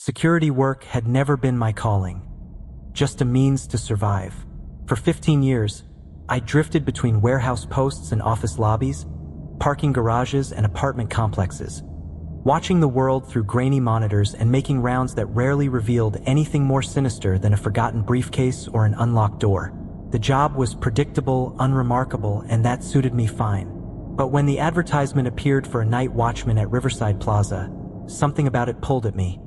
Security work had never been my calling, just a means to survive. For 15 years, I drifted between warehouse posts and office lobbies, parking garages and apartment complexes, watching the world through grainy monitors and making rounds that rarely revealed anything more sinister than a forgotten briefcase or an unlocked door. The job was predictable, unremarkable, and that suited me fine. But when the advertisement appeared for a night watchman at Riverside Plaza, something about it pulled at me.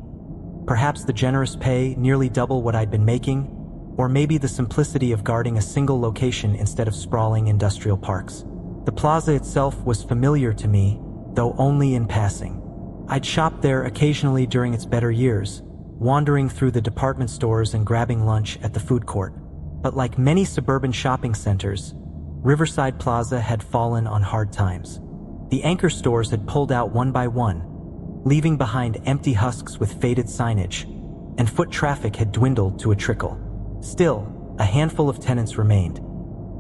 Perhaps the generous pay, nearly double what I'd been making, or maybe the simplicity of guarding a single location instead of sprawling industrial parks. The plaza itself was familiar to me, though only in passing. I'd shopped there occasionally during its better years, wandering through the department stores and grabbing lunch at the food court. But like many suburban shopping centers, Riverside Plaza had fallen on hard times. The anchor stores had pulled out one by one, leaving behind empty husks with faded signage, and foot traffic had dwindled to a trickle. Still, a handful of tenants remained.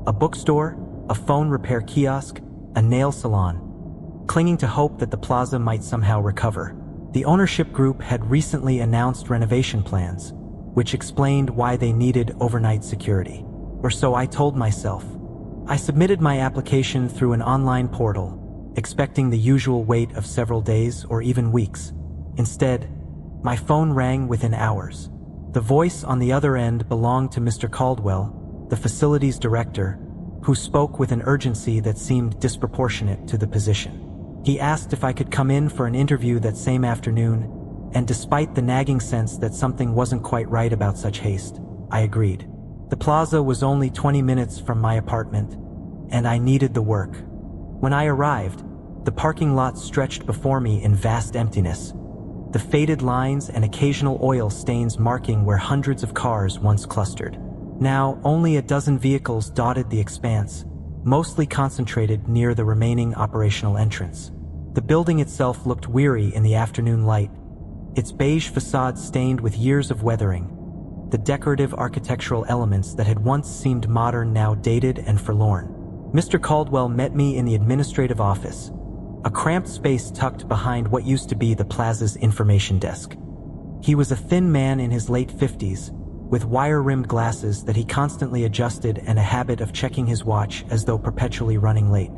A bookstore, a phone repair kiosk, a nail salon, clinging to hope that the plaza might somehow recover. The ownership group had recently announced renovation plans, which explained why they needed overnight security. Or so I told myself. I submitted my application through an online portal, expecting the usual wait of several days or even weeks. Instead, my phone rang within hours. The voice on the other end belonged to Mr. Caldwell, the facilities director, who spoke with an urgency that seemed disproportionate to the position. He asked if I could come in for an interview that same afternoon, and despite the nagging sense that something wasn't quite right about such haste, I agreed. The plaza was only 20 minutes from my apartment, and I needed the work. When I arrived, the parking lot stretched before me in vast emptiness, the faded lines and occasional oil stains marking where hundreds of cars once clustered. Now, only a dozen vehicles dotted the expanse, mostly concentrated near the remaining operational entrance. The building itself looked weary in the afternoon light, its beige facade stained with years of weathering, the decorative architectural elements that had once seemed modern now dated and forlorn. Mr. Caldwell met me in the administrative office, a cramped space tucked behind what used to be the plaza's information desk. He was a thin man in his late 50s, with wire-rimmed glasses that he constantly adjusted and a habit of checking his watch as though perpetually running late.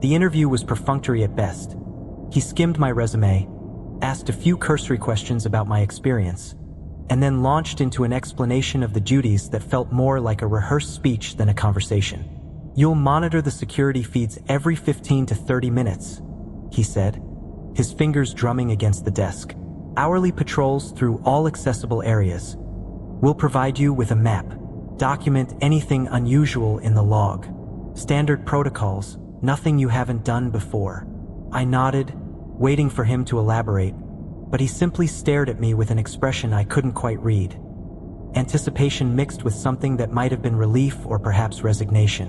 The interview was perfunctory at best. He skimmed my resume, asked a few cursory questions about my experience, and then launched into an explanation of the duties that felt more like a rehearsed speech than a conversation. "You'll monitor the security feeds every 15 to 30 minutes, he said, his fingers drumming against the desk. "Hourly patrols through all accessible areas. We'll provide you with a map. Document anything unusual in the log. Standard protocols, nothing you haven't done before." I nodded, waiting for him to elaborate, but he simply stared at me with an expression I couldn't quite read. Anticipation mixed with something that might have been relief or perhaps resignation.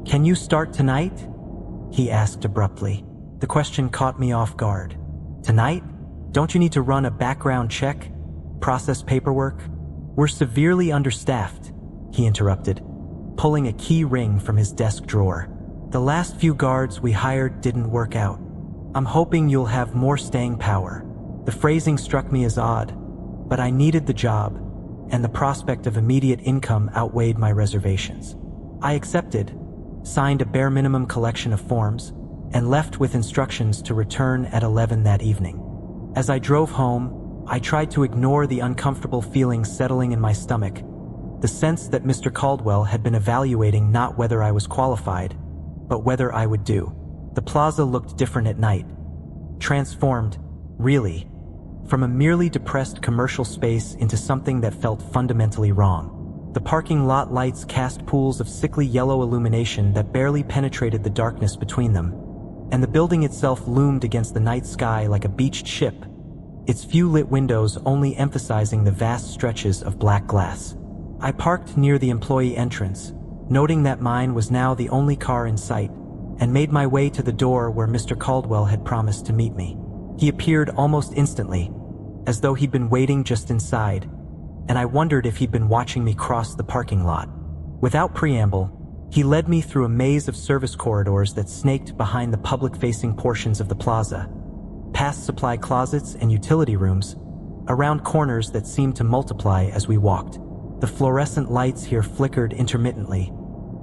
"Can you start tonight?" he asked abruptly. The question caught me off guard. "Tonight? Don't you need to run a background check? Process paperwork?" "We're severely understaffed," he interrupted, pulling a key ring from his desk drawer. "The last few guards we hired didn't work out. I'm hoping you'll have more staying power." The phrasing struck me as odd, but I needed the job, and the prospect of immediate income outweighed my reservations. I accepted, signed a bare minimum collection of forms, and left with instructions to return at 11 that evening. As I drove home, I tried to ignore the uncomfortable feeling settling in my stomach, the sense that Mr. Caldwell had been evaluating not whether I was qualified, but whether I would do. The plaza looked different at night. Transformed, really, from a merely depressed commercial space into something that felt fundamentally wrong. The parking lot lights cast pools of sickly yellow illumination that barely penetrated the darkness between them, and the building itself loomed against the night sky like a beached ship, its few lit windows only emphasizing the vast stretches of black glass. I parked near the employee entrance, noting that mine was now the only car in sight, and made my way to the door where Mr. Caldwell had promised to meet me. He appeared almost instantly, as though he'd been waiting just inside, and I wondered if he'd been watching me cross the parking lot. Without preamble, he led me through a maze of service corridors that snaked behind the public-facing portions of the plaza, past supply closets and utility rooms, around corners that seemed to multiply as we walked. The fluorescent lights here flickered intermittently,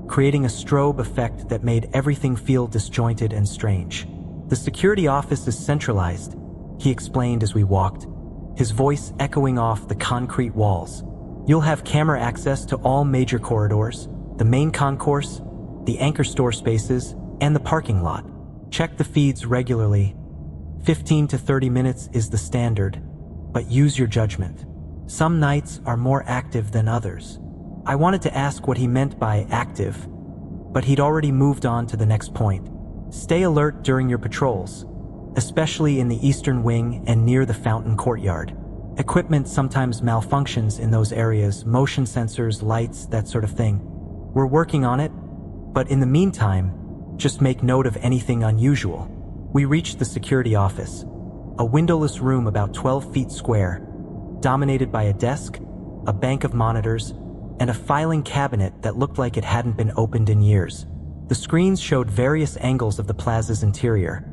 creating a strobe effect that made everything feel disjointed and strange. "The security office is centralized," he explained as we walked, his voice echoing off the concrete walls. "You'll have camera access to all major corridors, the main concourse, the anchor store spaces, and the parking lot. Check the feeds regularly. 15 to 30 minutes is the standard, but use your judgment. Some nights are more active than others." I wanted to ask what he meant by active, but he'd already moved on to the next point. "Stay alert during your patrols, especially in the eastern wing and near the fountain courtyard. Equipment sometimes malfunctions in those areas, motion sensors, lights, that sort of thing. We're working on it, but in the meantime, just make note of anything unusual." We reached the security office, a windowless room about 12 feet square, dominated by a desk, a bank of monitors, and a filing cabinet that looked like it hadn't been opened in years. The screens showed various angles of the plaza's interior.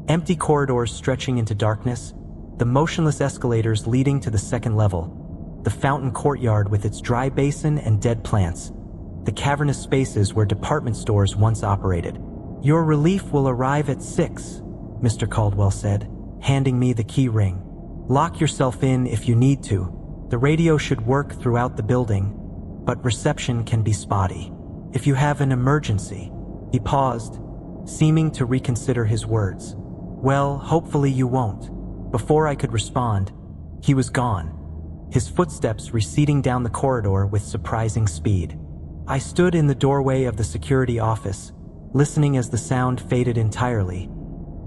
Empty corridors stretching into darkness, the motionless escalators leading to the second level, the fountain courtyard with its dry basin and dead plants, the cavernous spaces where department stores once operated. "Your relief will arrive at 6, Mr. Caldwell said, handing me the key ring. "Lock yourself in if you need to. The radio should work throughout the building, but reception can be spotty. If you have an emergency." He paused, seeming to reconsider his words. "Well, hopefully you won't." Before I could respond, he was gone, his footsteps receding down the corridor with surprising speed. I stood in the doorway of the security office, listening as the sound faded entirely,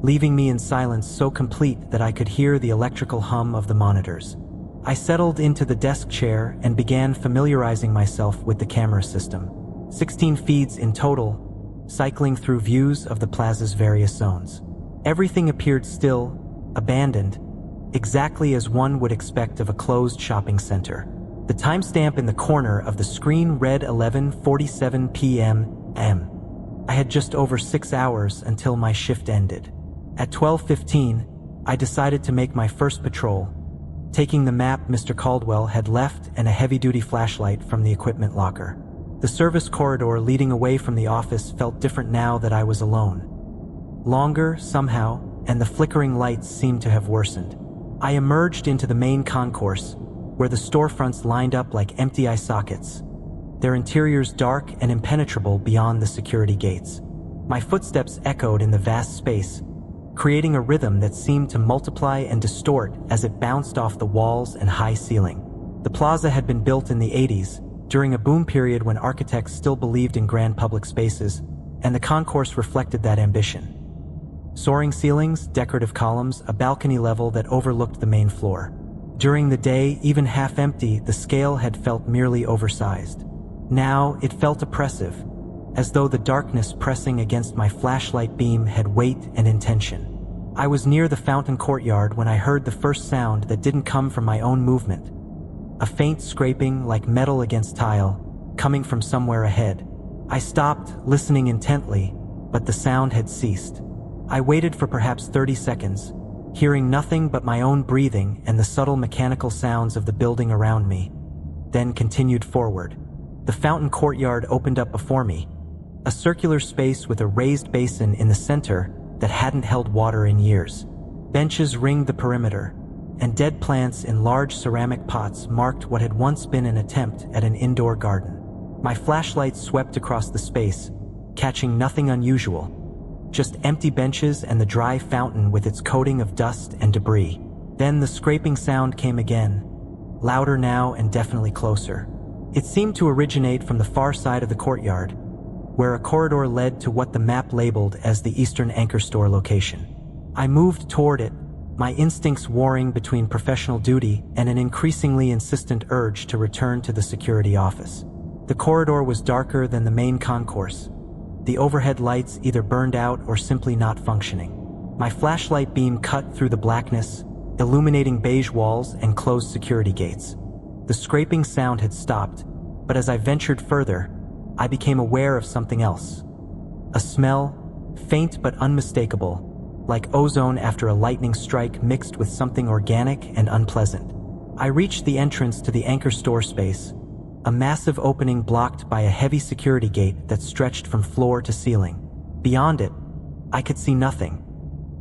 leaving me in silence so complete that I could hear the electrical hum of the monitors. I settled into the desk chair and began familiarizing myself with the camera system. 16 feeds in total, cycling through views of the plaza's various zones. Everything appeared still, abandoned, exactly as one would expect of a closed shopping center. The timestamp in the corner of the screen read 11:47 p.m. I had just over 6 hours until my shift ended. At 12:15, I decided to make my first patrol, taking the map Mr. Caldwell had left and a heavy-duty flashlight from the equipment locker. The service corridor leading away from the office felt different now that I was alone. Longer, somehow, and the flickering lights seemed to have worsened. I emerged into the main concourse, where the storefronts lined up like empty eye sockets, their interiors dark and impenetrable beyond the security gates. My footsteps echoed in the vast space, creating a rhythm that seemed to multiply and distort as it bounced off the walls and high ceiling. The plaza had been built in the 80s, during a boom period when architects still believed in grand public spaces, and the concourse reflected that ambition. Soaring ceilings, decorative columns, a balcony level that overlooked the main floor. During the day, even half empty, the scale had felt merely oversized. Now it felt oppressive, as though the darkness pressing against my flashlight beam had weight and intention. I was near the fountain courtyard when I heard the first sound that didn't come from my own movement. A faint scraping like metal against tile, coming from somewhere ahead. I stopped, listening intently, but the sound had ceased. I waited for perhaps 30 seconds, hearing nothing but my own breathing and the subtle mechanical sounds of the building around me, then continued forward. The fountain courtyard opened up before me, a circular space with a raised basin in the center that hadn't held water in years. Benches ringed the perimeter, and dead plants in large ceramic pots marked what had once been an attempt at an indoor garden. My flashlight swept across the space, catching nothing unusual, just empty benches and the dry fountain with its coating of dust and debris. Then the scraping sound came again, louder now and definitely closer. It seemed to originate from the far side of the courtyard, where a corridor led to what the map labeled as the Eastern Anchor Store location. I moved toward it, my instincts warring between professional duty and an increasingly insistent urge to return to the security office. The corridor was darker than the main concourse, the overhead lights either burned out or simply not functioning. My flashlight beam cut through the blackness, illuminating beige walls and closed security gates. The scraping sound had stopped, but as I ventured further, I became aware of something else. A smell, faint but unmistakable, like ozone after a lightning strike mixed with something organic and unpleasant. I reached the entrance to the anchor store space, a massive opening blocked by a heavy security gate that stretched from floor to ceiling. Beyond it, I could see nothing.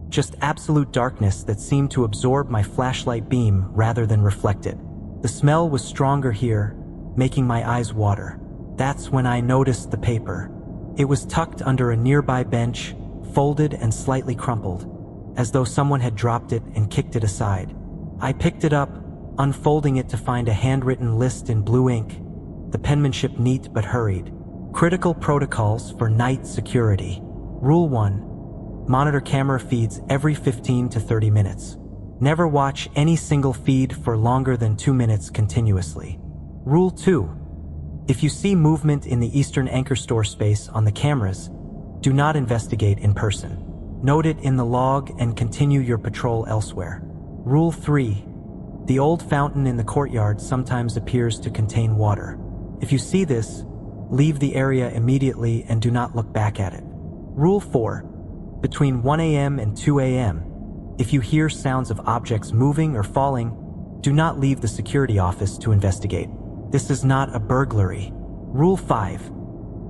Just absolute darkness that seemed to absorb my flashlight beam rather than reflect it. The smell was stronger here, making my eyes water. That's when I noticed the paper. It was tucked under a nearby bench, folded and slightly crumpled, as though someone had dropped it and kicked it aside. I picked it up, unfolding it to find a handwritten list in blue ink, the penmanship neat but hurried. Critical protocols for night security. Rule 1. Monitor camera feeds every 15 to 30 minutes. Never watch any single feed for longer than 2 minutes continuously. Rule 2. If you see movement in the eastern anchor store space on the cameras, do not investigate in person. Note it in the log and continue your patrol elsewhere. Rule 3. The old fountain in the courtyard sometimes appears to contain water. If you see this, leave the area immediately and do not look back at it. Rule 4. Between 1 a.m. and 2 a.m., if you hear sounds of objects moving or falling, do not leave the security office to investigate. This is not a burglary. Rule 5.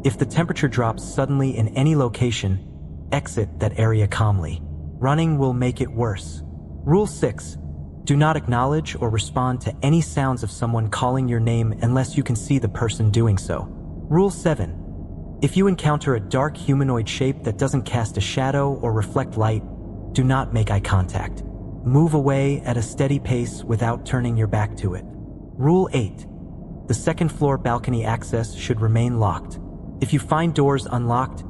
If the temperature drops suddenly in any location, exit that area calmly. Running will make it worse. Rule 6. Do not acknowledge or respond to any sounds of someone calling your name unless you can see the person doing so. Rule 7. If you encounter a dark humanoid shape that doesn't cast a shadow or reflect light, do not make eye contact. Move away at a steady pace without turning your back to it. Rule 8. The second floor balcony access should remain locked. If you find doors unlocked,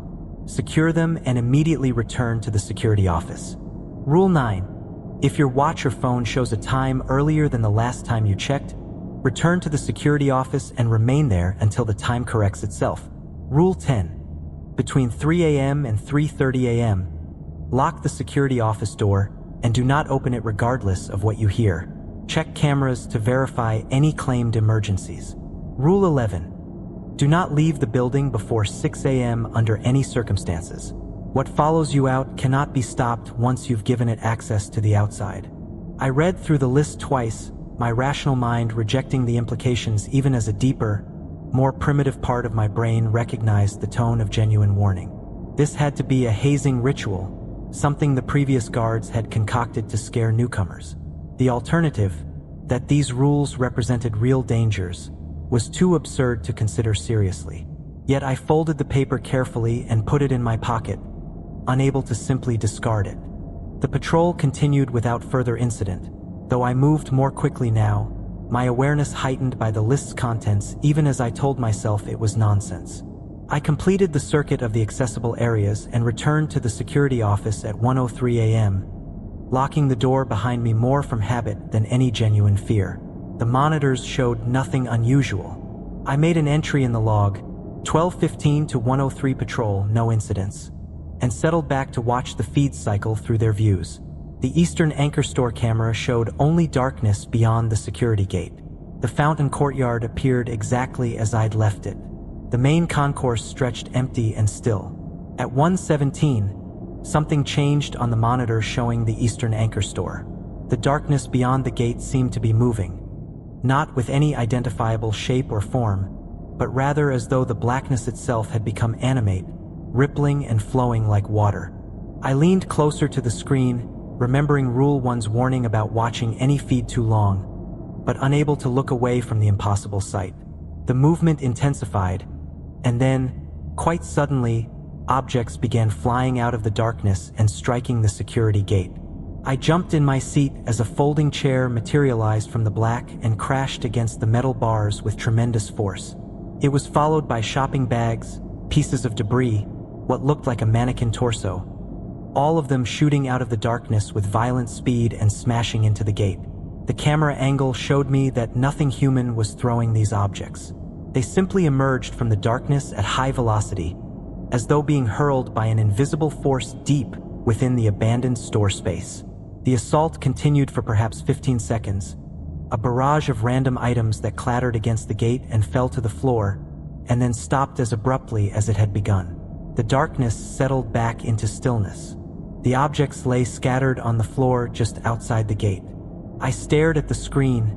secure them and immediately return to the security office. Rule 9. If your watch or phone shows a time earlier than the last time you checked, return to the security office and remain there until the time corrects itself. Rule 10. Between 3 a.m. and 3:30 a.m., lock the security office door and do not open it regardless of what you hear. Check cameras to verify any claimed emergencies. Rule 11. Do not leave the building before 6 a.m. under any circumstances. What follows you out cannot be stopped once you've given it access to the outside. I read through the list twice, my rational mind rejecting the implications even as a deeper, more primitive part of my brain recognized the tone of genuine warning. This had to be a hazing ritual, something the previous guards had concocted to scare newcomers. The alternative, that these rules represented real dangers, was too absurd to consider seriously. Yet I folded the paper carefully and put it in my pocket, unable to simply discard it. The patrol continued without further incident, though I moved more quickly now, my awareness heightened by the list's contents even as I told myself it was nonsense. I completed the circuit of the accessible areas and returned to the security office at 1:03 a.m., locking the door behind me more from habit than any genuine fear. The monitors showed nothing unusual. I made an entry in the log, 12:15 to 1:03 patrol, no incidents, and settled back to watch the feed cycle through their views. The eastern anchor store camera showed only darkness beyond the security gate. The fountain courtyard appeared exactly as I'd left it. The main concourse stretched empty and still. At 1:17, something changed on the monitor showing the eastern anchor store. The darkness beyond the gate seemed to be moving, not with any identifiable shape or form, but rather as though the blackness itself had become animate, rippling and flowing like water. I leaned closer to the screen, remembering Rule 1's warning about watching any feed too long, but unable to look away from the impossible sight. The movement intensified, and then, quite suddenly, objects began flying out of the darkness and striking the security gate. I jumped in my seat as a folding chair materialized from the black and crashed against the metal bars with tremendous force. It was followed by shopping bags, pieces of debris, what looked like a mannequin torso, all of them shooting out of the darkness with violent speed and smashing into the gate. The camera angle showed me that nothing human was throwing these objects. They simply emerged from the darkness at high velocity, as though being hurled by an invisible force deep within the abandoned store space. The assault continued for perhaps 15 seconds, a barrage of random items that clattered against the gate and fell to the floor, and then stopped as abruptly as it had begun. The darkness settled back into stillness. The objects lay scattered on the floor just outside the gate. I stared at the screen,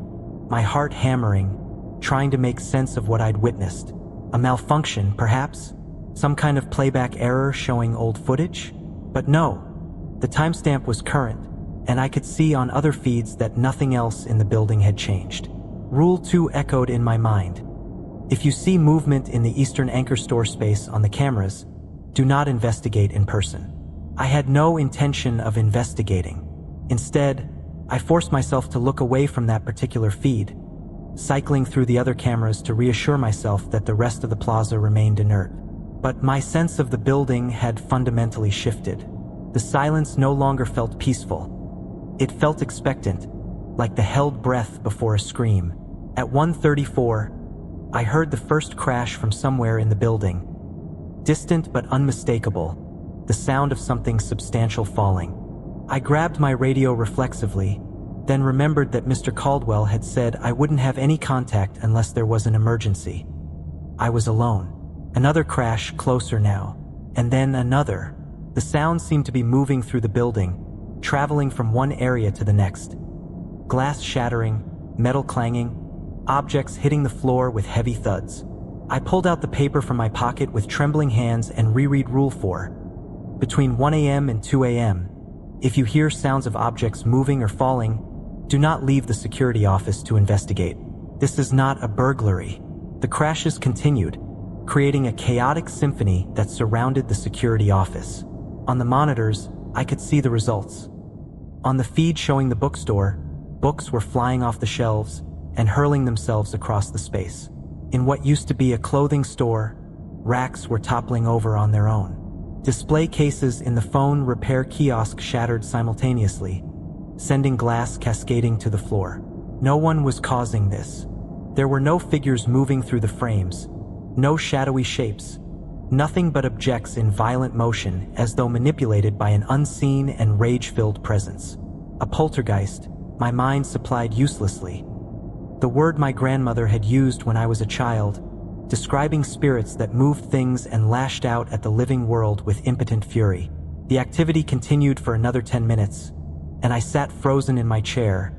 my heart hammering, trying to make sense of what I'd witnessed. A malfunction, perhaps? Some kind of playback error showing old footage? But no, the timestamp was current, and I could see on other feeds that nothing else in the building had changed. Rule 2 echoed in my mind. If you see movement in the Eastern Anchor Store space on the cameras, do not investigate in person. I had no intention of investigating. Instead, I forced myself to look away from that particular feed, cycling through the other cameras to reassure myself that the rest of the plaza remained inert. But my sense of the building had fundamentally shifted. The silence no longer felt peaceful. It felt expectant, like the held breath before a scream. At 1:34, I heard the first crash from somewhere in the building. Distant but unmistakable, the sound of something substantial falling. I grabbed my radio reflexively, then remembered that Mr. Caldwell had said I wouldn't have any contact unless there was an emergency. I was alone. Another crash closer now, and then another. The sound seemed to be moving through the building, traveling from one area to the next. Glass shattering, metal clanging, objects hitting the floor with heavy thuds. I pulled out the paper from my pocket with trembling hands and reread Rule 4. Between 1 a.m. and 2 a.m., if you hear sounds of objects moving or falling, do not leave the security office to investigate. This is not a burglary. The crashes continued, creating a chaotic symphony that surrounded the security office. On the monitors, I could see the results. On the feed showing the bookstore, books were flying off the shelves and hurling themselves across the space. In what used to be a clothing store, racks were toppling over on their own. Display cases in the phone repair kiosk shattered simultaneously, sending glass cascading to the floor. No one was causing this. There were no figures moving through the frames, no shadowy shapes, nothing but objects in violent motion as though manipulated by an unseen and rage-filled presence. A poltergeist, my mind supplied uselessly. The word my grandmother had used when I was a child, describing spirits that moved things and lashed out at the living world with impotent fury. The activity continued for another 10 minutes, and I sat frozen in my chair,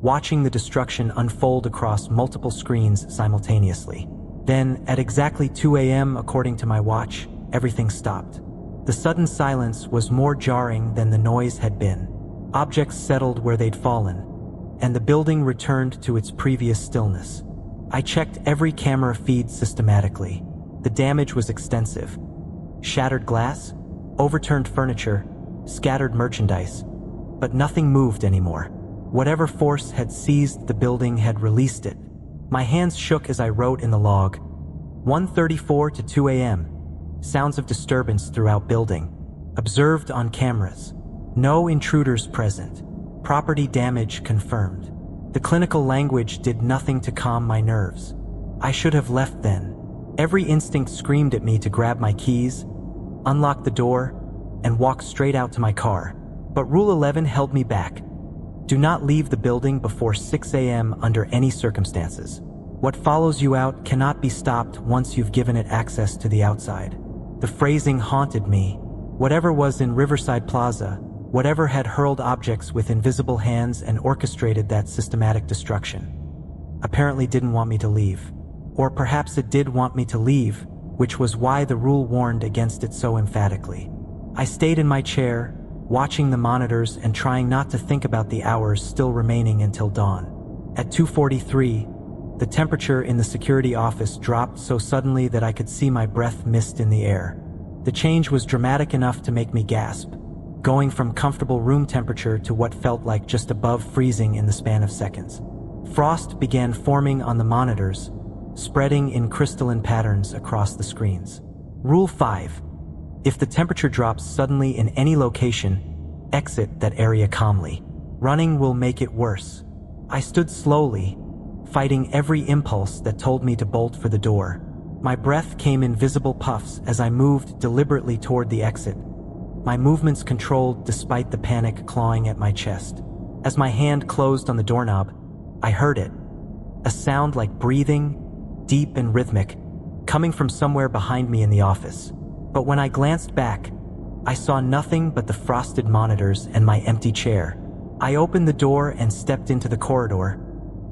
watching the destruction unfold across multiple screens simultaneously. Then, at exactly 2 a.m., according to my watch, everything stopped. The sudden silence was more jarring than the noise had been. Objects settled where they'd fallen, and the building returned to its previous stillness. I checked every camera feed systematically. The damage was extensive. Shattered glass, overturned furniture, scattered merchandise, but nothing moved anymore. Whatever force had seized the building had released it. My hands shook as I wrote in the log. 1:34 to 2 a.m. Sounds of disturbance throughout building. Observed on cameras. No intruders present. Property damage confirmed. The clinical language did nothing to calm my nerves. I should have left then. Every instinct screamed at me to grab my keys, unlock the door, and walk straight out to my car. But Rule 11 held me back. Do not leave the building before 6 a.m. under any circumstances. What follows you out cannot be stopped once you've given it access to the outside. The phrasing haunted me. Whatever was in Riverside Plaza, whatever had hurled objects with invisible hands and orchestrated that systematic destruction, apparently didn't want me to leave. Or perhaps it did want me to leave, which was why the rule warned against it so emphatically. I stayed in my chair, watching the monitors and trying not to think about the hours still remaining until dawn. At 2:43, the temperature in the security office dropped so suddenly that I could see my breath mist in the air. The change was dramatic enough to make me gasp, going from comfortable room temperature to what felt like just above freezing in the span of seconds. Frost began forming on the monitors, spreading in crystalline patterns across the screens. Rule 5. If the temperature drops suddenly in any location, exit that area calmly. Running will make it worse. I stood slowly, fighting every impulse that told me to bolt for the door. My breath came in visible puffs as I moved deliberately toward the exit, my movements controlled despite the panic clawing at my chest. As my hand closed on the doorknob, I heard it, a sound like breathing, deep and rhythmic, coming from somewhere behind me in the office. But when I glanced back, I saw nothing but the frosted monitors and my empty chair. I opened the door and stepped into the corridor,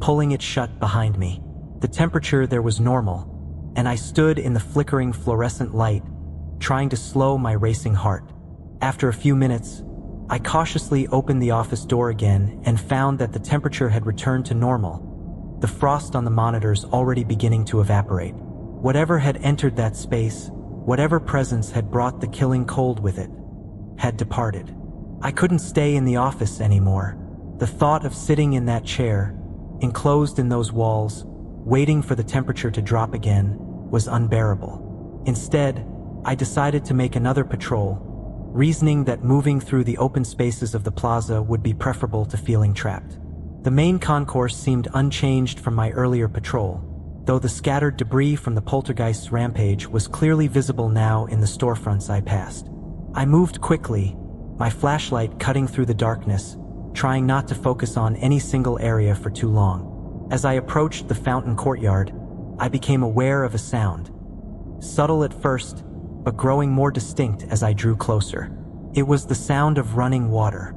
pulling it shut behind me. The temperature there was normal, and I stood in the flickering fluorescent light, trying to slow my racing heart. After a few minutes, I cautiously opened the office door again and found that the temperature had returned to normal, the frost on the monitors already beginning to evaporate. Whatever had entered that space, whatever presence had brought the killing cold with it, had departed. I couldn't stay in the office anymore. The thought of sitting in that chair, enclosed in those walls, waiting for the temperature to drop again, was unbearable. Instead, I decided to make another patrol, reasoning that moving through the open spaces of the plaza would be preferable to feeling trapped. The main concourse seemed unchanged from my earlier patrol, though the scattered debris from the poltergeist's rampage was clearly visible now in the storefronts I passed. I moved quickly, my flashlight cutting through the darkness, trying not to focus on any single area for too long. As I approached the fountain courtyard, I became aware of a sound. Subtle at first, but growing more distinct as I drew closer. It was the sound of running water.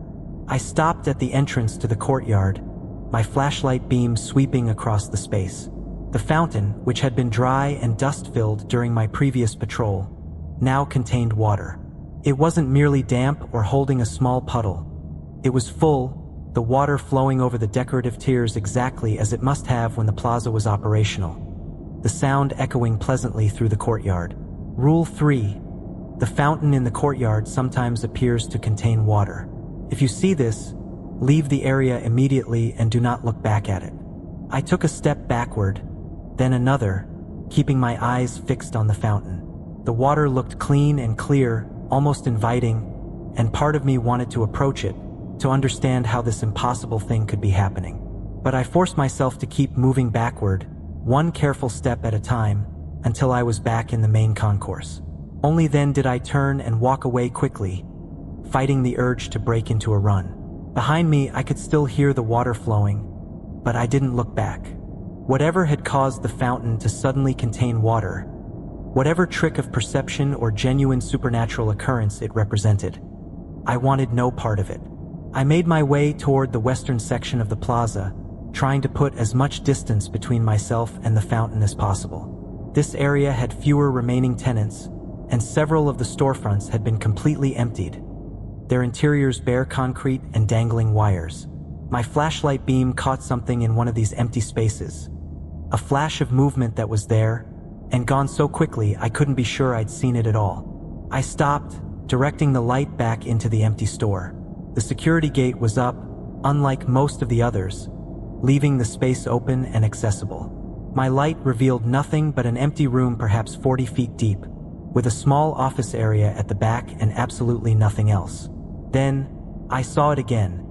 I stopped at the entrance to the courtyard, my flashlight beam sweeping across the space. The fountain, which had been dry and dust-filled during my previous patrol, now contained water. It wasn't merely damp or holding a small puddle. It was full, the water flowing over the decorative tiers exactly as it must have when the plaza was operational, the sound echoing pleasantly through the courtyard. Rule 3. The fountain in the courtyard sometimes appears to contain water. If you see this, leave the area immediately and do not look back at it. I took a step backward, then another, keeping my eyes fixed on the fountain. The water looked clean and clear, almost inviting, and part of me wanted to approach it, to understand how this impossible thing could be happening. But I forced myself to keep moving backward, one careful step at a time, until I was back in the main concourse. Only then did I turn and walk away quickly, fighting the urge to break into a run. Behind me, I could still hear the water flowing, but I didn't look back. Whatever had caused the fountain to suddenly contain water, whatever trick of perception or genuine supernatural occurrence it represented, I wanted no part of it. I made my way toward the western section of the plaza, trying to put as much distance between myself and the fountain as possible. This area had fewer remaining tenants, and several of the storefronts had been completely emptied, their interiors bare concrete and dangling wires. My flashlight beam caught something in one of these empty spaces, a flash of movement that was there, and gone so quickly I couldn't be sure I'd seen it at all. I stopped, directing the light back into the empty store. The security gate was up, unlike most of the others, leaving the space open and accessible. My light revealed nothing but an empty room perhaps 40 feet deep, with a small office area at the back and absolutely nothing else. Then, I saw it again.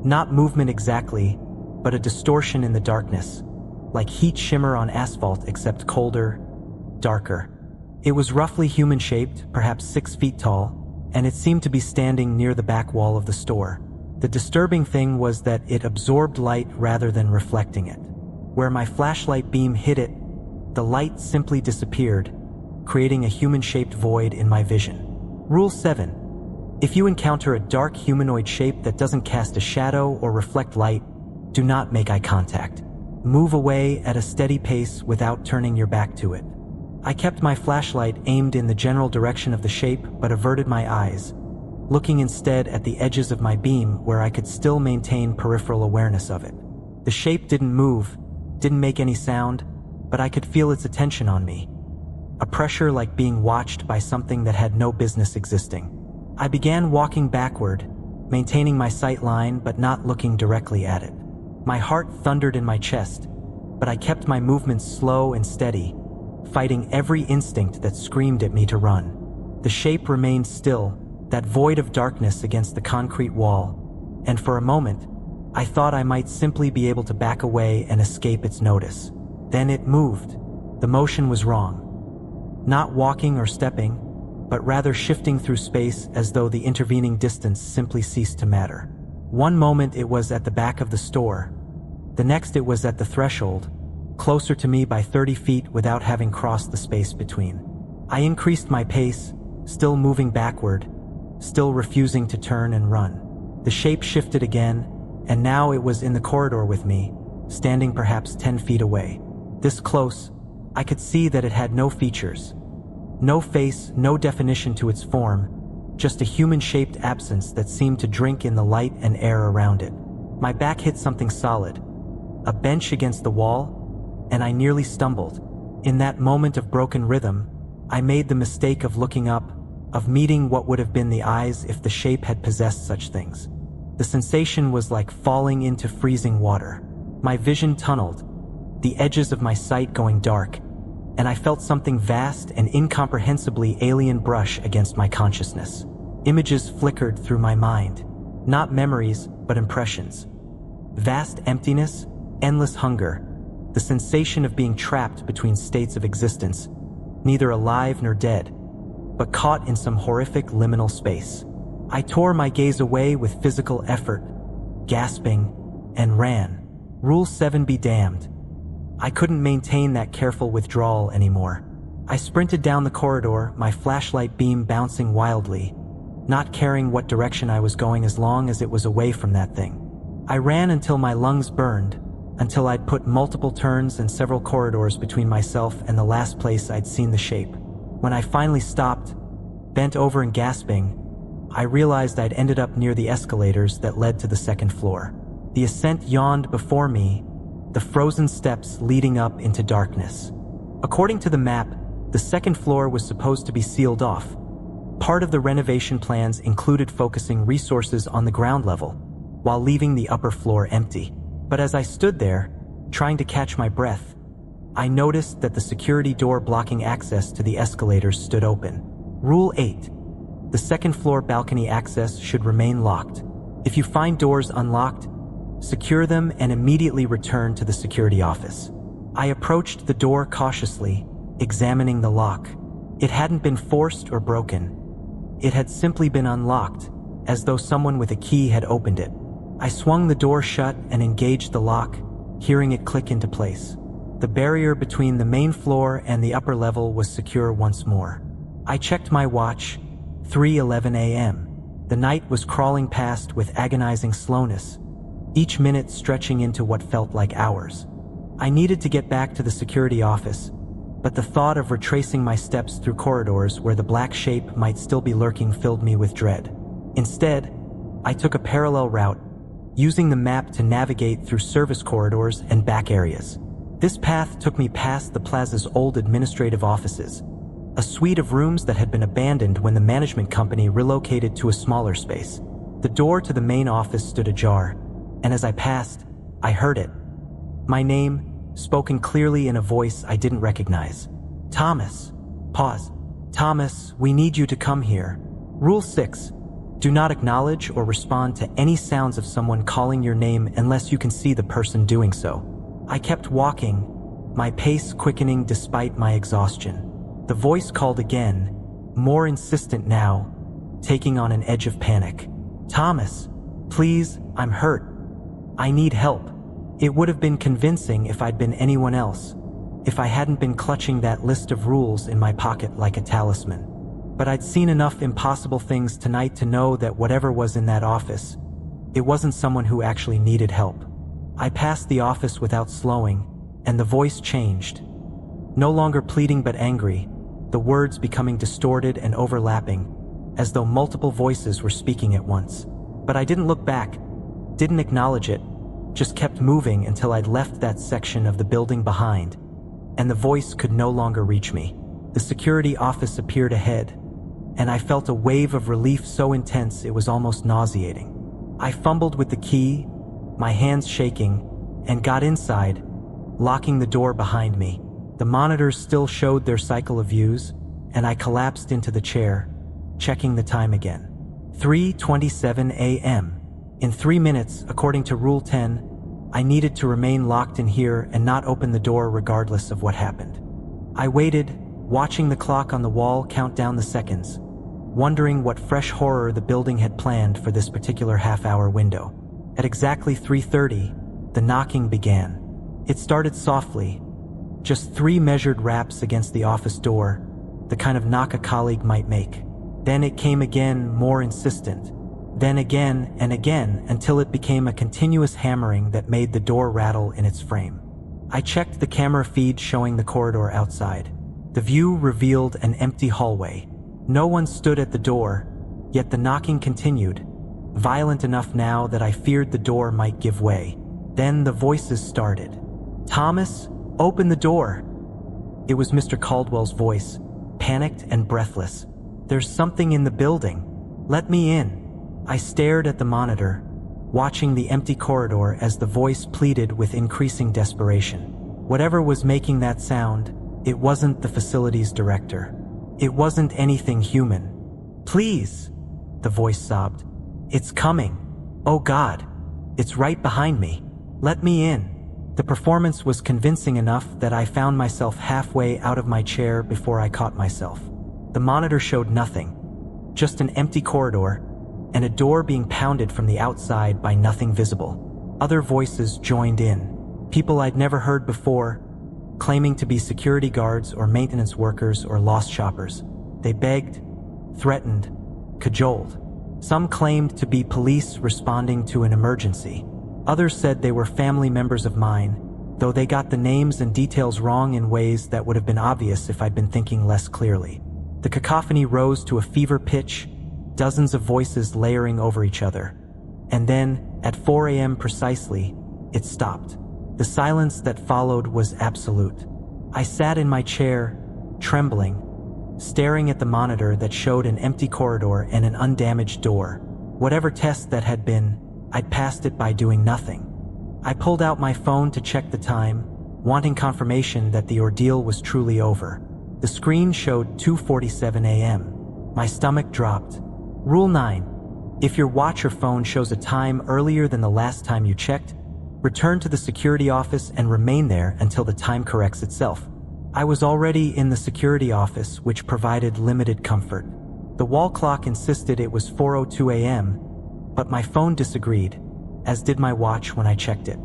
Not movement exactly, but a distortion in the darkness, like heat shimmer on asphalt except colder, darker. It was roughly human-shaped, perhaps 6 feet tall, and it seemed to be standing near the back wall of the store. The disturbing thing was that it absorbed light rather than reflecting it. Where my flashlight beam hit it, the light simply disappeared, creating a human-shaped void in my vision. Rule 7. If you encounter a dark humanoid shape that doesn't cast a shadow or reflect light, do not make eye contact. Move away at a steady pace without turning your back to it. I kept my flashlight aimed in the general direction of the shape but averted my eyes, looking instead at the edges of my beam where I could still maintain peripheral awareness of it. The shape didn't move, didn't make any sound, but I could feel its attention on me. A pressure like being watched by something that had no business existing. I began walking backward, maintaining my sight line but not looking directly at it. My heart thundered in my chest, but I kept my movements slow and steady, fighting every instinct that screamed at me to run. The shape remained still, that void of darkness against the concrete wall, and for a moment, I thought I might simply be able to back away and escape its notice. Then it moved. The motion was wrong. Not walking or stepping, but rather shifting through space as though the intervening distance simply ceased to matter. One moment it was at the back of the store. The next it was at the threshold, closer to me by 30 feet without having crossed the space between. I increased my pace, still moving backward, still refusing to turn and run. The shape shifted again, and now it was in the corridor with me, standing perhaps 10 feet away. This close, I could see that it had no features. No face, no definition to its form, just a human-shaped absence that seemed to drink in the light and air around it. My back hit something solid, a bench against the wall, and I nearly stumbled. In that moment of broken rhythm, I made the mistake of looking up, of meeting what would have been the eyes if the shape had possessed such things. The sensation was like falling into freezing water. My vision tunneled, the edges of my sight going dark, and I felt something vast and incomprehensibly alien brush against my consciousness. Images flickered through my mind, not memories, but impressions. Vast emptiness, endless hunger, the sensation of being trapped between states of existence, neither alive nor dead, but caught in some horrific liminal space. I tore my gaze away with physical effort, gasping, and ran. Rule 7 be damned. I couldn't maintain that careful withdrawal anymore. I sprinted down the corridor, my flashlight beam bouncing wildly, not caring what direction I was going as long as it was away from that thing. I ran until my lungs burned, until I'd put multiple turns and several corridors between myself and the last place I'd seen the shape. When I finally stopped, bent over and gasping, I realized I'd ended up near the escalators that led to the second floor. The ascent yawned before me, the frozen steps leading up into darkness. According to the map, the second floor was supposed to be sealed off. Part of the renovation plans included focusing resources on the ground level, while leaving the upper floor empty. But as I stood there, trying to catch my breath, I noticed that the security door blocking access to the escalators stood open. Rule 8. The second floor balcony access should remain locked. If you find doors unlocked, secure them and immediately return to the security office. I approached the door cautiously, examining the lock. It hadn't been forced or broken. It had simply been unlocked, as though someone with a key had opened it. I swung the door shut and engaged the lock, hearing it click into place. The barrier between the main floor and the upper level was secure once more. I checked my watch, 3:11 a.m. The night was crawling past with agonizing slowness, each minute stretching into what felt like hours. I needed to get back to the security office, but the thought of retracing my steps through corridors where the black shape might still be lurking filled me with dread. Instead, I took a parallel route, using the map to navigate through service corridors and back areas. This path took me past the plaza's old administrative offices, a suite of rooms that had been abandoned when the management company relocated to a smaller space. The door to the main office stood ajar, and as I passed, I heard it. My name, spoken clearly in a voice I didn't recognize. Thomas. Pause. Thomas, we need you to come here. Rule 6. Do not acknowledge or respond to any sounds of someone calling your name unless you can see the person doing so. I kept walking, my pace quickening despite my exhaustion. The voice called again, more insistent now, taking on an edge of panic. Thomas, please, I'm hurt. I need help. It would have been convincing if I'd been anyone else, if I hadn't been clutching that list of rules in my pocket like a talisman. But I'd seen enough impossible things tonight to know that whatever was in that office, it wasn't someone who actually needed help. I passed the office without slowing, and the voice changed. No longer pleading but angry, the words becoming distorted and overlapping, as though multiple voices were speaking at once. But I didn't look back, didn't acknowledge it, just kept moving until I'd left that section of the building behind, and the voice could no longer reach me. The security office appeared ahead, and I felt a wave of relief so intense it was almost nauseating. I fumbled with the key, my hands shaking, and got inside, locking the door behind me. The monitors still showed their cycle of views, and I collapsed into the chair, checking the time again. 3:27 a.m. In 3 minutes, according to Rule 10, I needed to remain locked in here and not open the door regardless of what happened. I waited, watching the clock on the wall count down the seconds, wondering what fresh horror the building had planned for this particular half-hour window. At exactly 3:30, the knocking began. It started softly, just 3 measured raps against the office door, the kind of knock a colleague might make. Then it came again, more insistent, then again and again until it became a continuous hammering that made the door rattle in its frame. I checked the camera feed showing the corridor outside. The view revealed an empty hallway. No one stood at the door, yet the knocking continued, violent enough now that I feared the door might give way. Then the voices started. "Thomas, open the door!" It was Mr. Caldwell's voice, panicked and breathless. "There's something in the building. Let me in." I stared at the monitor, watching the empty corridor as the voice pleaded with increasing desperation. Whatever was making that sound, it wasn't the facility's director. It wasn't anything human. "Please," the voice sobbed. "It's coming. Oh God, it's right behind me. Let me in." The performance was convincing enough that I found myself halfway out of my chair before I caught myself. The monitor showed nothing, just an empty corridor, and a door being pounded from the outside by nothing visible. Other voices joined in, people I'd never heard before, claiming to be security guards or maintenance workers or lost shoppers. They begged, threatened, cajoled. Some claimed to be police responding to an emergency. Others said they were family members of mine, though they got the names and details wrong in ways that would have been obvious if I'd been thinking less clearly. The cacophony rose to a fever pitch, dozens of voices layering over each other. And then, at 4 a.m. precisely, it stopped. The silence that followed was absolute. I sat in my chair, trembling, staring at the monitor that showed an empty corridor and an undamaged door. Whatever test that had been, I'd passed it by doing nothing. I pulled out my phone to check the time, wanting confirmation that the ordeal was truly over. The screen showed 2:47 a.m. My stomach dropped. Rule 9. If your watch or phone shows a time earlier than the last time you checked, return to the security office and remain there until the time corrects itself. I was already in the security office, which provided limited comfort. The wall clock insisted it was 4:02 a.m., but my phone disagreed, as did my watch when I checked it.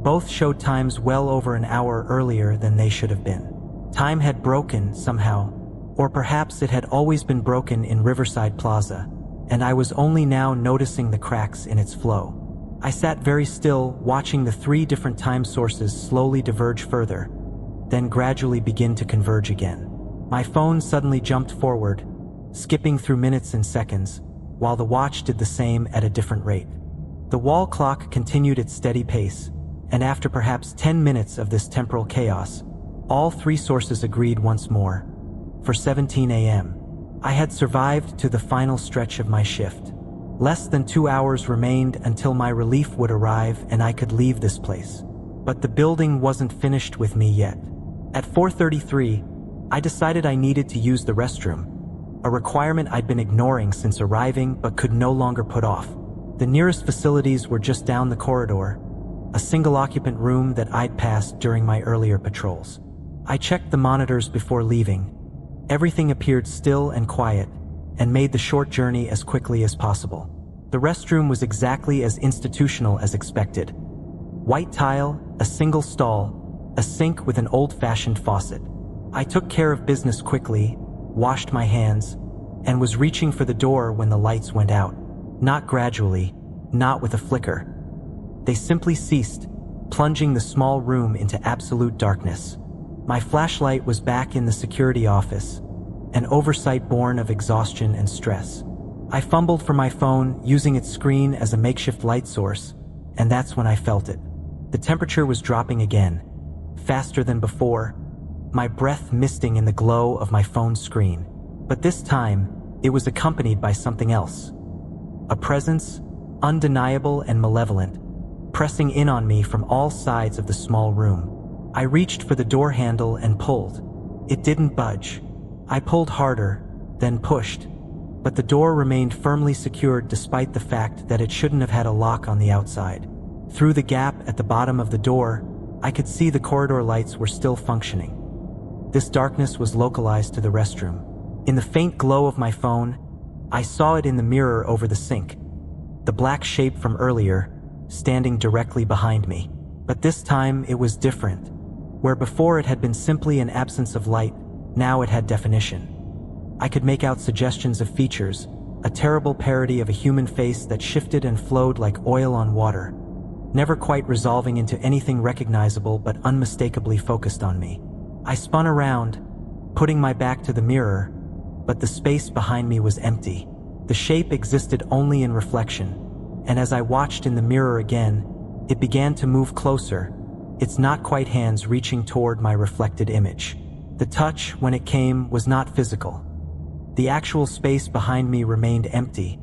Both showed times well over an hour earlier than they should have been. Time had broken somehow, or perhaps it had always been broken in Riverside Plaza, and I was only now noticing the cracks in its flow. I sat very still, watching the 3 different time sources slowly diverge further, then gradually begin to converge again. My phone suddenly jumped forward, skipping through minutes and seconds, while the watch did the same at a different rate. The wall clock continued its steady pace, and after perhaps 10 minutes of this temporal chaos, all 3 sources agreed once more. For 17 a.m. I had survived to the final stretch of my shift. Less than 2 hours remained until my relief would arrive and I could leave this place. But the building wasn't finished with me yet. At 4:33, I decided I needed to use the restroom, a requirement I'd been ignoring since arriving but could no longer put off. The nearest facilities were just down the corridor, a single-occupant room that I'd passed during my earlier patrols. I checked the monitors before leaving. Everything appeared still and quiet, and made the short journey as quickly as possible. The restroom was exactly as institutional as expected. White tile, a single stall, a sink with an old-fashioned faucet. I took care of business quickly, washed my hands, and was reaching for the door when the lights went out. Not gradually, not with a flicker. They simply ceased, plunging the small room into absolute darkness. My flashlight was back in the security office, an oversight born of exhaustion and stress. I fumbled for my phone, using its screen as a makeshift light source, and that's when I felt it. The temperature was dropping again, faster than before, my breath misting in the glow of my phone's screen. But this time, it was accompanied by something else. A presence, undeniable and malevolent, pressing in on me from all sides of the small room. I reached for the door handle and pulled. It didn't budge. I pulled harder, then pushed, but the door remained firmly secured despite the fact that it shouldn't have had a lock on the outside. Through the gap at the bottom of the door, I could see the corridor lights were still functioning. This darkness was localized to the restroom. In the faint glow of my phone, I saw it in the mirror over the sink, the black shape from earlier, standing directly behind me. But this time it was different. Where before it had been simply an absence of light, now it had definition. I could make out suggestions of features, a terrible parody of a human face that shifted and flowed like oil on water, never quite resolving into anything recognizable but unmistakably focused on me. I spun around, putting my back to the mirror, but the space behind me was empty. The shape existed only in reflection, and as I watched in the mirror again, it began to move closer, its not quite hands reaching toward my reflected image. The touch, when it came, was not physical. The actual space behind me remained empty,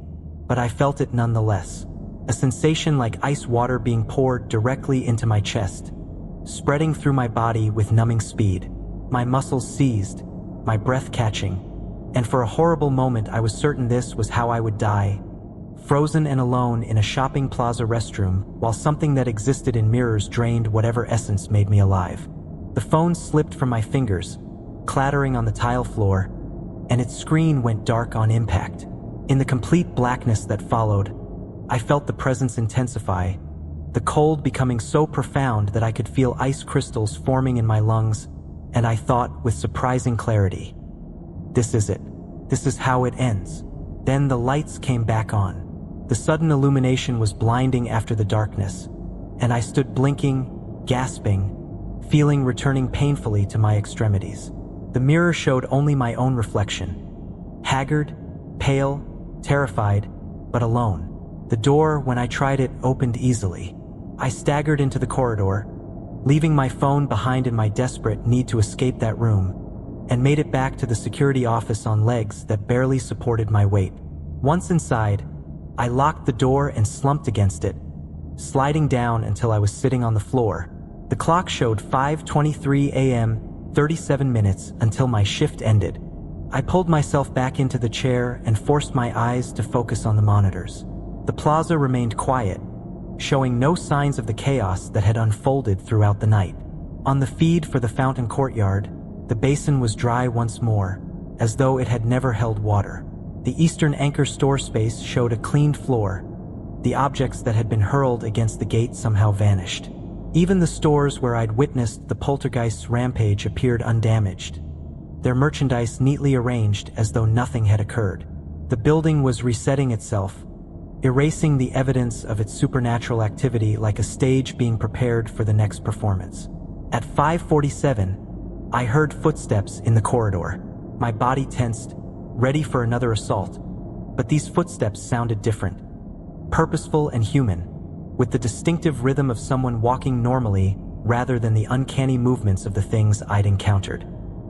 but I felt it nonetheless. A sensation like ice water being poured directly into my chest, spreading through my body with numbing speed. My muscles seized, my breath catching, and for a horrible moment I was certain this was how I would die, frozen and alone in a shopping plaza restroom while something that existed in mirrors drained whatever essence made me alive. The phone slipped from my fingers, clattering on the tile floor, and its screen went dark on impact. In the complete blackness that followed, I felt the presence intensify, the cold becoming so profound that I could feel ice crystals forming in my lungs, and I thought with surprising clarity, "This is it. This is how it ends." Then the lights came back on. The sudden illumination was blinding after the darkness, and I stood blinking, gasping, feeling returning painfully to my extremities. The mirror showed only my own reflection, haggard, pale, terrified, but alone. The door, when I tried it, opened easily. I staggered into the corridor, leaving my phone behind in my desperate need to escape that room, and made it back to the security office on legs that barely supported my weight. Once inside, I locked the door and slumped against it, sliding down until I was sitting on the floor. The clock showed 5:23 a.m., 37 minutes until my shift ended. I pulled myself back into the chair and forced my eyes to focus on the monitors. The plaza remained quiet, showing no signs of the chaos that had unfolded throughout the night. On the feed for the fountain courtyard, the basin was dry once more, as though it had never held water. The Eastern Anchor store space showed a cleaned floor. The objects that had been hurled against the gate somehow vanished. Even the stores where I'd witnessed the poltergeist's rampage appeared undamaged, their merchandise neatly arranged as though nothing had occurred. The building was resetting itself, erasing the evidence of its supernatural activity like a stage being prepared for the next performance. At 5:47, I heard footsteps in the corridor. My body tensed, ready for another assault, but these footsteps sounded different, purposeful and human, with the distinctive rhythm of someone walking normally rather than the uncanny movements of the things I'd encountered.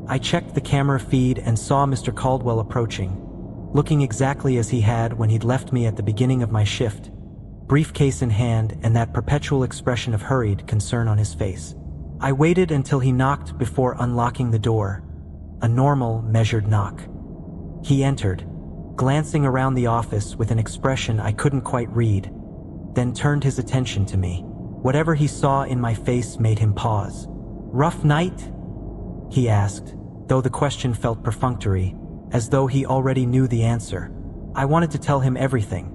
I checked the camera feed and saw Mr. Caldwell approaching, looking exactly as he had when he'd left me at the beginning of my shift, briefcase in hand and that perpetual expression of hurried concern on his face. I waited until he knocked before unlocking the door, a normal, measured knock. He entered, glancing around the office with an expression I couldn't quite read, then turned his attention to me. Whatever he saw in my face made him pause. "Rough night?" he asked, though the question felt perfunctory, as though he already knew the answer. I wanted to tell him everything.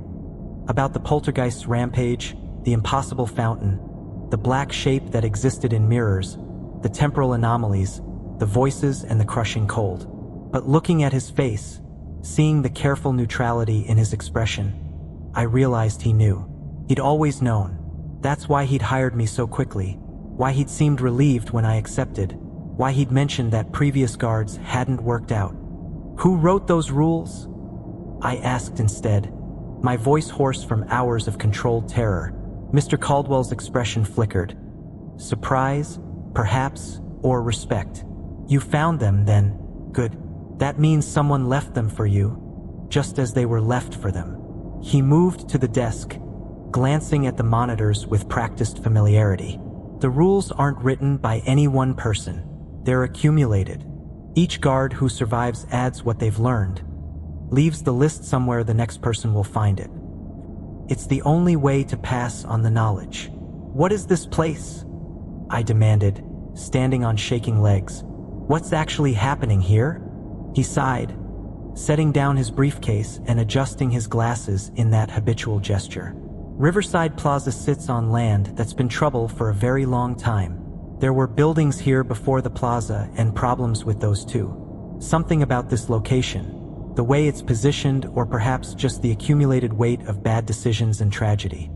About the poltergeist's rampage, the impossible fountain, the black shape that existed in mirrors, the temporal anomalies, the voices and the crushing cold. But looking at his face, seeing the careful neutrality in his expression, I realized he knew. He'd always known. That's why he'd hired me so quickly, why he'd seemed relieved when I accepted, why he'd mentioned that previous guards hadn't worked out. "Who wrote those rules?" I asked instead, my voice hoarse from hours of controlled terror. Mr. Caldwell's expression flickered. Surprise, perhaps, or respect. "You found them, then? Good. That means someone left them for you, just as they were left for them." He moved to the desk, glancing at the monitors with practiced familiarity. "The rules aren't written by any one person. They're accumulated. Each guard who survives adds what they've learned, leaves the list somewhere the next person will find it. It's the only way to pass on the knowledge." "What is this place?" I demanded, standing on shaking legs. "What's actually happening here?" He sighed, setting down his briefcase and adjusting his glasses in that habitual gesture. "Riverside Plaza sits on land that's been trouble for a very long time. There were buildings here before the plaza and problems with those too. Something about this location, the way it's positioned, or perhaps just the accumulated weight of bad decisions and tragedy.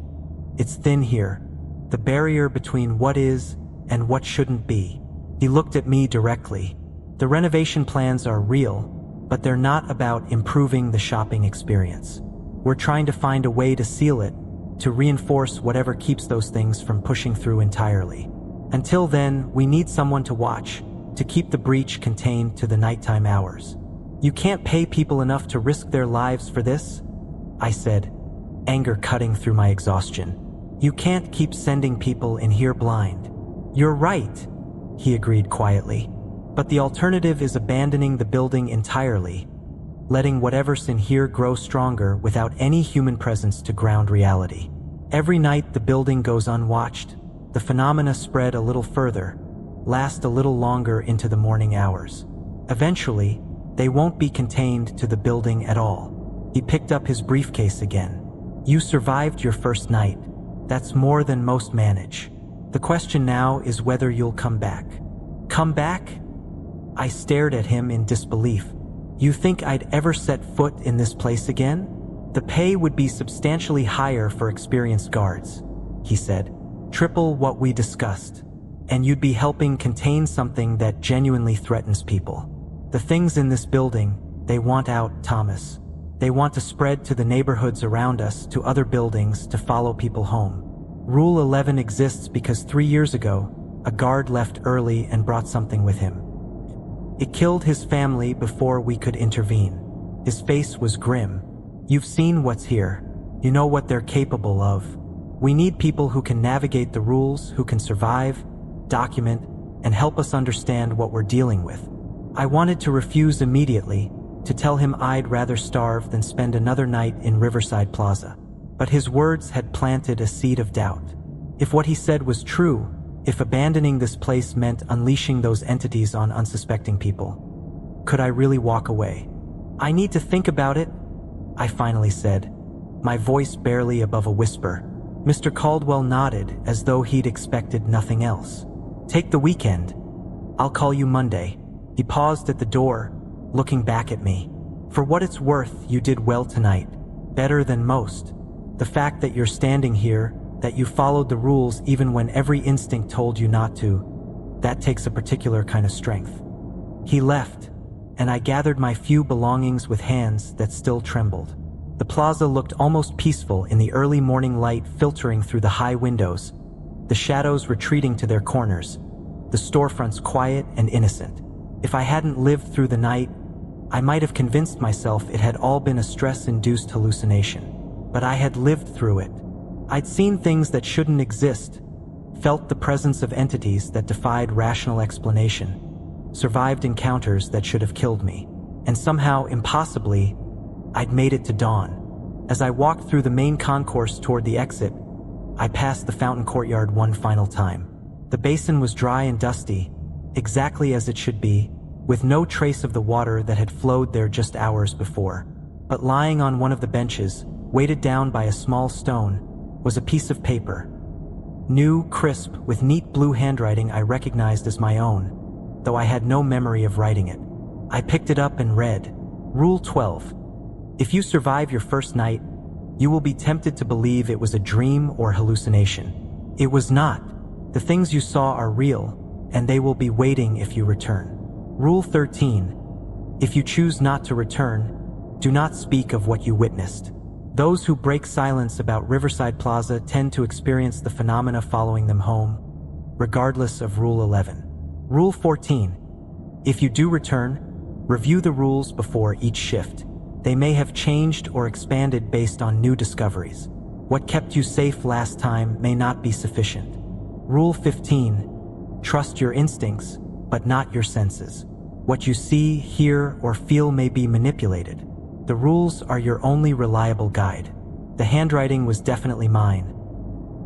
It's thin here, the barrier between what is and what shouldn't be. He looked at me directly. The renovation plans are real, but they're not about improving the shopping experience. We're trying to find a way to seal it, to reinforce whatever keeps those things from pushing through entirely. Until then, we need someone to watch, to keep the breach contained to the nighttime hours. You can't pay people enough to risk their lives for this? I said, anger cutting through my exhaustion. You can't keep sending people in here blind. You're right, he agreed quietly. But the alternative is abandoning the building entirely, letting whatever's in here grow stronger without any human presence to ground reality. Every night the building goes unwatched, the phenomena spread a little further, last a little longer into the morning hours. Eventually, they won't be contained to the building at all. He picked up his briefcase again. You survived your first night. That's more than most manage. The question now is whether you'll come back. Come back? I stared at him in disbelief. You think I'd ever set foot in this place again? The pay would be substantially higher for experienced guards, he said. Triple what we discussed. And you'd be helping contain something that genuinely threatens people. The things in this building, they want out, Thomas. They want to spread to the neighborhoods around us, to other buildings, to follow people home. Rule 11 exists because 3 years ago, a guard left early and brought something with him. It killed his family before we could intervene. His face was grim. You've seen what's here. You know what they're capable of. We need people who can navigate the rules, who can survive, document, and help us understand what we're dealing with. I wanted to refuse immediately, to tell him I'd rather starve than spend another night in Riverside Plaza. But his words had planted a seed of doubt. If what he said was true, if abandoning this place meant unleashing those entities on unsuspecting people, could I really walk away? I need to think about it, I finally said, my voice barely above a whisper. Mr. Caldwell nodded as though he'd expected nothing else. Take the weekend. I'll call you Monday. He paused at the door, looking back at me. For what it's worth, you did well tonight. Better than most. The fact that you're standing here, that you followed the rules even when every instinct told you not to, that takes a particular kind of strength. He left, and I gathered my few belongings with hands that still trembled. The plaza looked almost peaceful in the early morning light filtering through the high windows, the shadows retreating to their corners, the storefronts quiet and innocent. If I hadn't lived through the night, I might have convinced myself it had all been a stress-induced hallucination. But I had lived through it. I'd seen things that shouldn't exist, felt the presence of entities that defied rational explanation, survived encounters that should have killed me, and somehow, impossibly, I'd made it to dawn. As I walked through the main concourse toward the exit, I passed the fountain courtyard one final time. The basin was dry and dusty, exactly as it should be, with no trace of the water that had flowed there just hours before. But lying on one of the benches, weighted down by a small stone, was a piece of paper. New, crisp, with neat blue handwriting I recognized as my own, though I had no memory of writing it. I picked it up and read, Rule 12. If you survive your first night, you will be tempted to believe it was a dream or hallucination. It was not. The things you saw are real, and they will be waiting if you return. Rule 13. If you choose not to return, do not speak of what you witnessed. Those who break silence about Riverside Plaza tend to experience the phenomena following them home, regardless of Rule 11. Rule 14. If you do return, review the rules before each shift. They may have changed or expanded based on new discoveries. What kept you safe last time may not be sufficient. Rule 15. Trust your instincts, but not your senses. What you see, hear, or feel may be manipulated. The rules are your only reliable guide. The handwriting was definitely mine.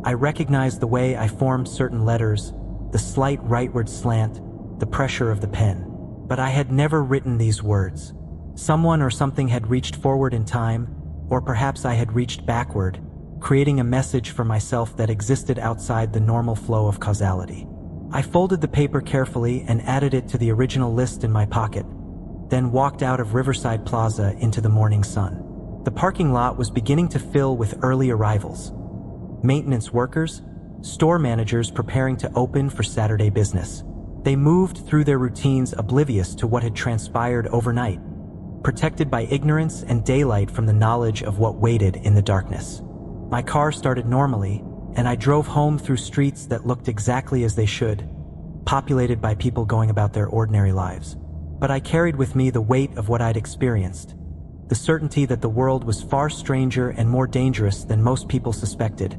I recognized the way I formed certain letters, the slight rightward slant, the pressure of the pen. But I had never written these words. Someone or something had reached forward in time, or perhaps I had reached backward, creating a message for myself that existed outside the normal flow of causality. I folded the paper carefully and added it to the original list in my pocket, then walked out of Riverside Plaza into the morning sun. The parking lot was beginning to fill with early arrivals. Maintenance workers, store managers preparing to open for Saturday business. They moved through their routines oblivious to what had transpired overnight, protected by ignorance and daylight from the knowledge of what waited in the darkness. My car started normally, and I drove home through streets that looked exactly as they should, populated by people going about their ordinary lives. But I carried with me the weight of what I'd experienced, the certainty that the world was far stranger and more dangerous than most people suspected,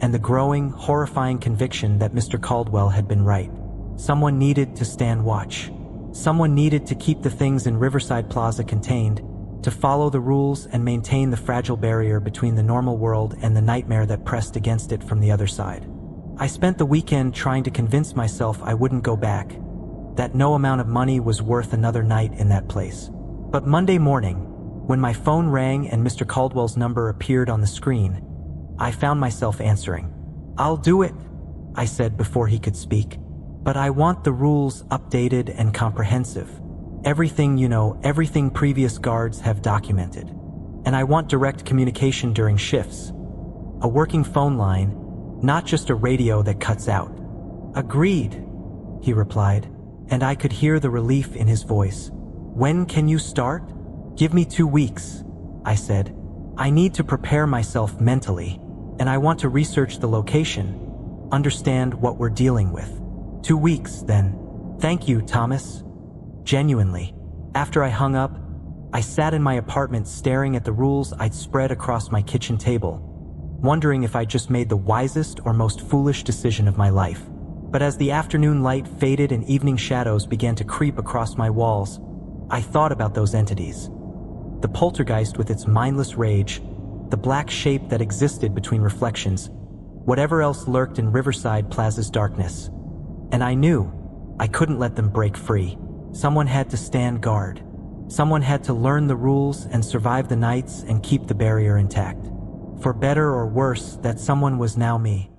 and the growing, horrifying conviction that Mr. Caldwell had been right. Someone needed to stand watch. Someone needed to keep the things in Riverside Plaza contained, to follow the rules and maintain the fragile barrier between the normal world and the nightmare that pressed against it from the other side. I spent the weekend trying to convince myself I wouldn't go back, that no amount of money was worth another night in that place. But Monday morning, when my phone rang and Mr. Caldwell's number appeared on the screen, I found myself answering. "I'll do it," I said before he could speak. "But I want the rules updated and comprehensive. Everything, everything previous guards have documented. And I want direct communication during shifts. A working phone line, not just a radio that cuts out." "Agreed," he replied, and I could hear the relief in his voice. "When can you start?" "Give me 2 weeks," I said. "I need to prepare myself mentally, and I want to research the location, understand what we're dealing with." 2 weeks, then. "Thank you, Thomas." Genuinely. After I hung up, I sat in my apartment staring at the rules I'd spread across my kitchen table, wondering if I'd just made the wisest or most foolish decision of my life. But as the afternoon light faded and evening shadows began to creep across my walls, I thought about those entities. The poltergeist with its mindless rage, the black shape that existed between reflections, whatever else lurked in Riverside Plaza's darkness. And I knew I couldn't let them break free. Someone had to stand guard. Someone had to learn the rules and survive the nights and keep the barrier intact. For better or worse, that someone was now me.